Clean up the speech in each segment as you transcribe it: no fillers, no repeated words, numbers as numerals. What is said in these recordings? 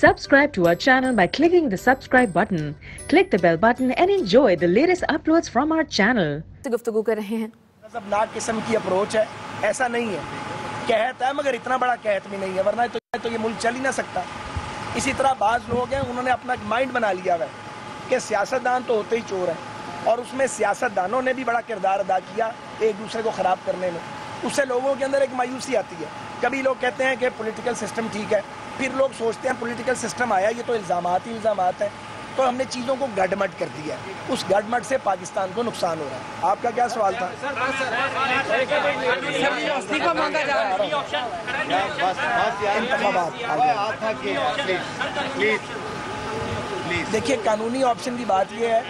Subscribe to our channel by clicking the subscribe button. Click the bell button and enjoy the latest uploads from our channel. गुफ्तगू कर रहे हैं। नाक किस्म की अप्रोच है, ऐसा नहीं है। कहत है मगर इतना बड़ा कहत भी नहीं है, वरना तो ये मुल्क चल ही ना सकता। इसी तरह बाज़ लोग हैं, उन्होंने अपना माइंड बना लिया है कि सियासतदान तो होते ही चोर हैं, और उसमें सियासतदानों ने भी बड़ा किरदार अदा किया एक दूसरे को ख़राब करने में। उससे लोगों के अंदर एक मायूसी आती है। कभी लोग कहते हैं कि पॉलिटिकल सिस्टम ठीक है, फिर लोग सोचते हैं पॉलिटिकल सिस्टम आया, ये तो इल्ज़ामात ही इल्ज़ामात हैं। तो हमने चीज़ों को गड़मट कर दिया है, उस गड़मट से पाकिस्तान को नुकसान हो रहा है। आपका क्या सवाल था? देखिए, कानूनी ऑप्शन की बात ये है,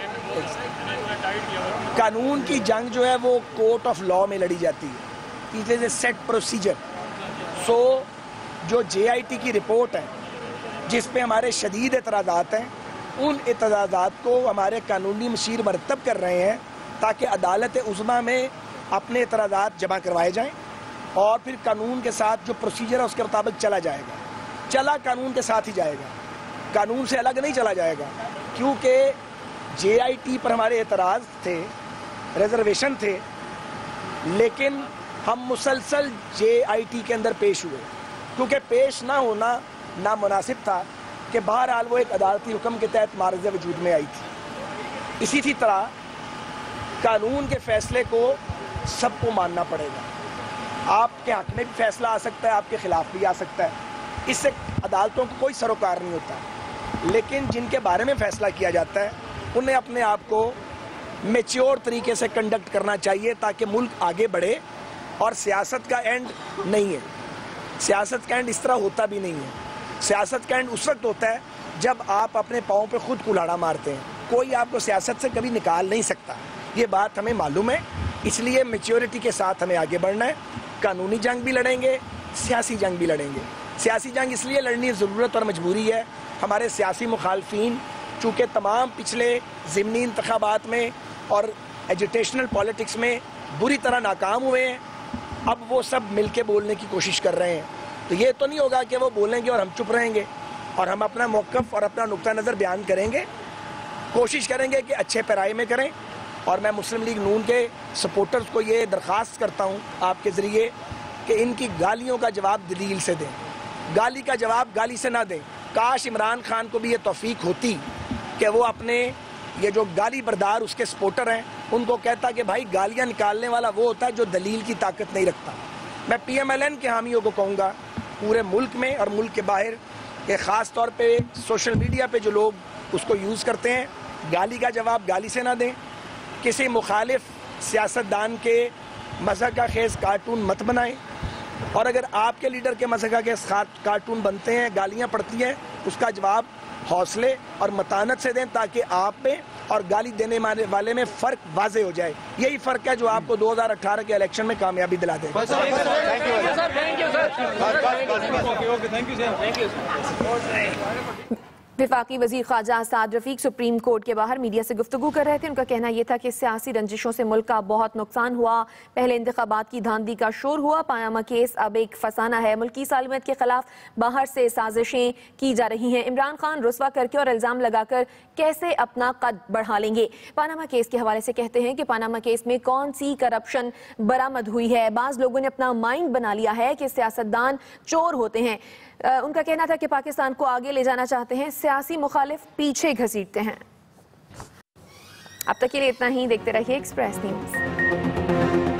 कानून की जंग जो है वो कोर्ट ऑफ लॉ में लड़ी जाती है। It is a set procedure. So जो JIT की रिपोर्ट है जिस पे हमारे शदीद एतराज़ात हैं, उन एतराज़ात को हमारे कानूनी मशीर मरतब कर रहे हैं ताकि अदालत उज़्मा में अपने एतराज़ात जमा करवाए जाएं, और फिर कानून के साथ जो प्रोसीजर है उसके मुताबिक चला जाएगा। चला कानून के साथ ही जाएगा, कानून से अलग नहीं चला जाएगा, क्योंकि JIT पर हमारे एतराज़ थे, रिजर्वेशन थे, लेकिन हम मुसलसल JIT के अंदर पेश हुए, क्योंकि पेश ना होना नामुनासिब था कि बहरहाल वो एक अदालती हुक्म के तहत मारज़ वजूद में आई थी। इसी तरह कानून के फ़ैसले को सबको मानना पड़ेगा। आपके हक़ में भी फ़ैसला आ सकता है, आपके ख़िलाफ़ भी आ सकता है, इससे अदालतों को कोई सरोकार नहीं होता। लेकिन जिनके बारे में फ़ैसला किया जाता है उन्हें अपने आप को मैच्योर तरीके से कंडक्ट करना चाहिए ताकि मुल्क आगे बढ़े। और सियासत का एंड नहीं है, सियासत का एंड इस तरह होता भी नहीं है। सियासत का एंड उस वक्त होता है जब आप अपने पाँव पे खुद कुल्हाड़ा मारते हैं। कोई आपको सियासत से कभी निकाल नहीं सकता, ये बात हमें मालूम है। इसलिए मैच्योरिटी के साथ हमें आगे बढ़ना है। कानूनी जंग भी लड़ेंगे, सियासी जंग भी लड़ेंगे। सियासी जंग इसलिए लड़नी ज़रूरत और मजबूरी है, हमारे सियासी मुखालफीन चूँकि तमाम पिछले ज़िमनी इंतखाबात में और एजुटेशनल पॉलिटिक्स में बुरी तरह नाकाम हुए हैं, अब वो सब मिल के बोलने की कोशिश कर रहे हैं। तो ये तो नहीं होगा कि वो बोलेंगे और हम चुप रहेंगे, और हम अपना मौक़िफ़ और अपना नुक्ता नज़र बयान करेंगे, कोशिश करेंगे कि अच्छे पैराए में करें। और मैं मुस्लिम लीग नून के सपोर्टर्स को ये दरख्वास्त करता हूँ आपके ज़रिए कि इनकी गालियों का जवाब दलील से दें, गाली का जवाब गाली से ना दें। काश इमरान खान को भी ये तौफीक होती कि वो अपने ये जो गाली बरदार उसके सपोर्टर हैं उनको कहता कि भाई गालियां निकालने वाला वो होता है जो दलील की ताकत नहीं रखता। मैं PMLN के हामियों को कहूँगा पूरे मुल्क में और मुल्क के बाहर कि ख़ास तौर पे सोशल मीडिया पे जो लोग उसको यूज़ करते हैं, गाली का जवाब गाली से ना दें। किसी मुखालिफ सियासतदान के मज़हब का खेस कार्टून मत बनाएं, और अगर आपके लीडर के मज़हब का खेस कार्टून बनते हैं, गालियाँ पड़ती हैं, उसका जवाब हौसले और मतानत से दें ताकि आप में और गाली देने वाले में फ़र्क वाज़े हो जाए। यही फ़र्क है जो आपको 2018 के इलेक्शन में कामयाबी दिला दे। वफाकी वज़ीर ख़ारजा साद रफ़ीक सुप्रीम कोर्ट के बाहर मीडिया से गुफ्तगू कर रहे थे। उनका कहना यह था कि सियासी रंजिशों से मुल्क का बहुत नुकसान हुआ। पहले इंतखाबात की धांधली का शोर हुआ, पानामा केस अब एक फसाना है। मुल्की सालमियत के खिलाफ बाहर से साजिशें की जा रही हैं। इमरान खान रुस्वा करके और इल्ज़ाम लगाकर कैसे अपना कद बढ़ा लेंगे। पानामा केस के हवाले से कहते हैं कि पानामा केस में कौन सी करप्शन बरामद हुई है। बाज़ लोगों ने अपना माइंड बना लिया है कि सियासतदान चोर होते हैं। उनका कहना था कि पाकिस्तान को आगे ले जाना चाहते हैं, सियासी मुखालिफ पीछे घसीटते हैं। अब तक के लिए इतना ही। देखते रहिए एक्सप्रेस न्यूज़।